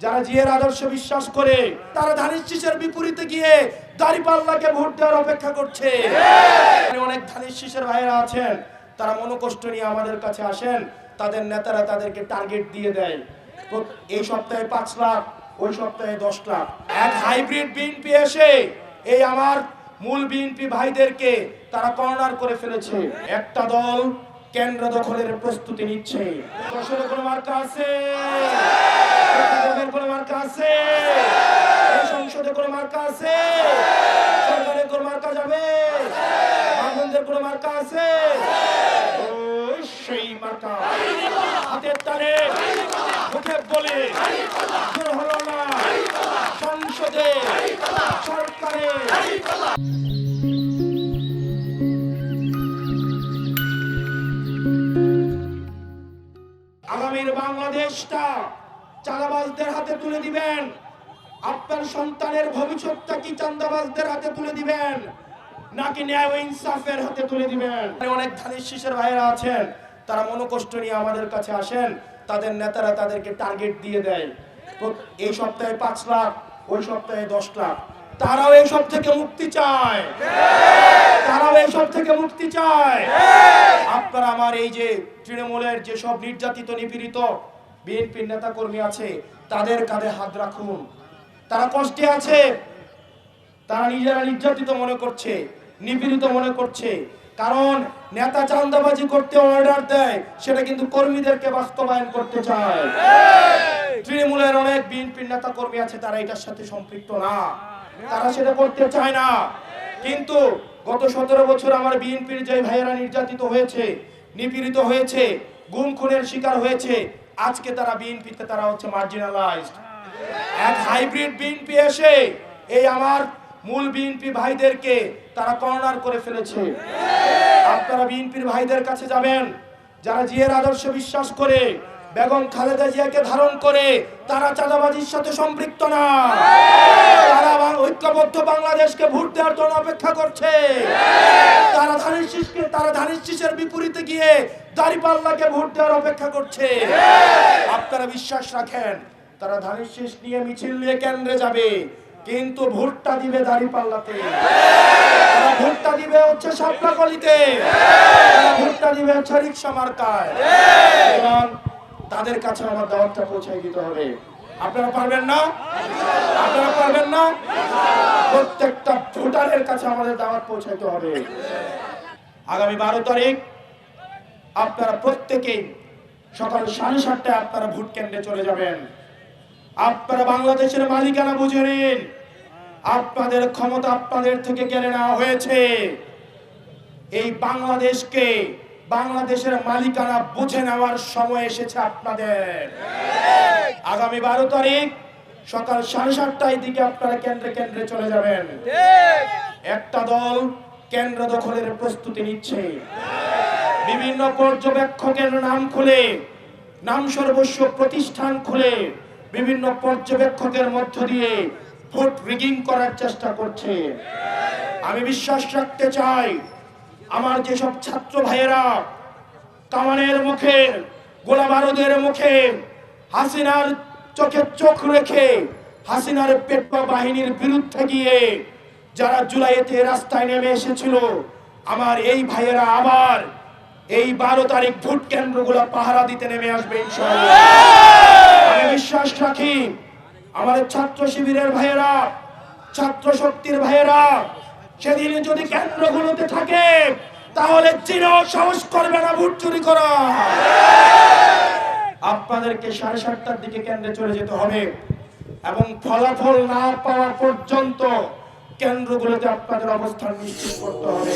যারা জিয়ার আদর্শে বিশ্বাস করে তারা ধানের শীষের বিপরীতে গিয়ে দাঁড়িপাল্লাকে ভোট দেওয়ার অপেক্ষা করছে। অনেক ধানের শীষের ভাইরা আছেন, তারা মনোকষ্ট নিয়ে আমাদের কাছে আসেন, তাদের নেতারা তাদেরকে টার্গেট দিয়ে দেয়। এই সপ্তাহে 5 লাখ, ওই সপ্তাহে 10 লাখ। এক হাইব্রিড বিএনপি এসে এই আমার মূল বিএনপি ভাইদেরকে তারা কর্নার করে ফেলেছে। একটা দল কেন্দ্র দখলের প্রস্তুতি নিচ্ছে। আসলে কোনো মার্কা আছে? কোনো মার্কা আছে? সংসদে কোনো মার্কা আছে? সরকারের কোনো মার্কা যাবে? বামদের কোনো মার্কা আছে? সেই মার্কা হাতের তালে মুখে বলে হলো না সংসদে সরকারে। আগামীর বাংলাদেশটা চাঁদাবাজদের হাতে তুলে দিবেন? আপনার সন্তানের ভবিষ্যৎটা কি চাঁদাবাজদের হাতে তুলে দিবেন, নাকি ন্যায় ও ইনসাফের হাতে তুলে দিবেন? অনেক ধানের শীষের ভাইরা আছেন, তারা মনোকষ্ট নিয়ে আমাদের কাছে আসেন, তাদের নেতারা তাদেরকে টার্গেট দিয়ে দেয়। এই সপ্তাহে 5 লাখ, ওই সপ্তাহে 10 লাখ। তারাও এইসব থেকে মুক্তি চায়, তারাও এইসব থেকে মুক্তি চায়। আপনারা আমার এই যে তৃণমূলের যে সব নির্যাতিত নিপীড়িত বিএনপির নেতা কর্মী আছে, তাদের কাঁধে হাত রাখুন। তারা কষ্টে আছে, তারা নিজেরা নির্যাতিত মনে করছে, নিপীড়িত মনে করছে। কারণ নেতা চাঁদাবাজি করতে অর্ডার দেয়, সেটা কিন্তু কর্মীদেরকে বাস্তবায়ন করতে চায়। তৃণমূলের অনেক বিএনপির নেতা কর্মী আছে, তারা এটার সাথে সম্পৃক্ত না, তারা সেটা করতে চায় না। কিন্তু গত 17 বছর আমার বিএনপির যে ভাইয়েরা নির্যাতিত হয়েছে, নিপীড়িত হয়েছে, গুম খুনের শিকার হয়েছে, আজকে তারা বিএনপিতে তারা হচ্ছে মার্জিনালাইজড। এক হাইব্রিড বিএনপি এসে এই আমার মূল বিএনপি ভাইদেরকে তারা কর্নার করে ফেলেছে। আপনারা বিএনপির ভাইদের কাছে যাবেন, যারা জিয়ার আদর্শে বিশ্বাস করে, বেগম খালেদা জিয়াকে ধারণ করে, তারা চাঁদাবাজির সাথে সম্পৃক্ত না, তারা ঐক্যবদ্ধ বাংলাদেশকে ভোট দেওয়ার জন্য অপেক্ষা করছে। তারা ধানের শীষের বিপরীতে গিয়ে দাঁড়িপাল্লাকে ভোট দেওয়ার অপেক্ষা করছে। আপনারা বিশ্বাস রাখেন, তারা ধানের শীষ নিয়ে মিছিল নিয়ে কেন্দ্রে যাবে, কিন্তু ভোটটা দিবে দাঁড়িপাল্লাতে, তারা ভোটটা দিবে হচ্ছে সাপলাকলিতে, তারা ভোটটা দিবে হচ্ছে রিকশা মার্কায়। এবং তাদের কাছে আমার দাওয়াতটা পৌঁছাই দিতে হবে। আপনারা পারবেন না? আপনারা পারবেন না? প্রত্যেকটা ভোটারের কাছে আমাদের দাওয়াত পৌঁছাইতে হবে। আগামী 12 তারিখ আপনারা প্রত্যেকেই সকাল 7:30টায় আপনারা ভোট কেন্দ্রে চলে যাবেন। আপনারা বাংলাদেশের মালিকানা বুঝে নিন। আপনাদের ক্ষমতা আপনাদের থেকে কেড়ে নেওয়া হয়েছে। এই বাংলাদেশকে, বাংলাদেশের মালিকানা বুঝে নেওয়ার সময় এসেছে আপনাদের। আগামী 12 তারিখ সকাল 7:30টার দিকে আপনারা কেন্দ্রে কেন্দ্রে চলে যাবেন। একটা দল কেন্দ্র দখলের প্রস্তুতি নিচ্ছে। বিভিন্ন পর্যবেক্ষকের নাম খুলে, নাম সর্বস্ব প্রতিষ্ঠান খুলে, বিভিন্ন পর্যবেক্ষকের মধ্য দিয়ে ভোট রিগিং করার চেষ্টা করছে। আমি বিশ্বাস রাখতে চাই, আমার যেসব ছাত্র ভাইয়েরা কামানের মুখে, গোলা বারুদের মুখে, হাসিনার চোখে চোখ রেখে হাসিনার পেটপা বাহিনীর বিরুদ্ধে গিয়ে যারা জুলাইতে রাস্তায় নেমে এসেছিল, আমার এই ভাইয়েরা আবার এই 12 তারিখ ভোট কেন্দ্রগুলো পাহারা দিতে নেমে আসবে ইনশাআল্লাহ। আমি বিশ্বাস রাখি, আমাদের ছাত্র শিবিরের ভাইয়েরা, ছাত্র শক্তির ভাইয়েরা সেদিন যদি কেন্দ্রগুলোতে থাকে, তাহলে চিরও সাহস করবে না ভোট চুরি করা। আপনাদেরকে 7:30টার দিকে কেন্দ্রে চলে যেতে হবে এবং ফলাফল না পাওয়া পর্যন্ত কেন্দ্রগুলোতে আপনাদের অবস্থান নিশ্চিত করতে হবে।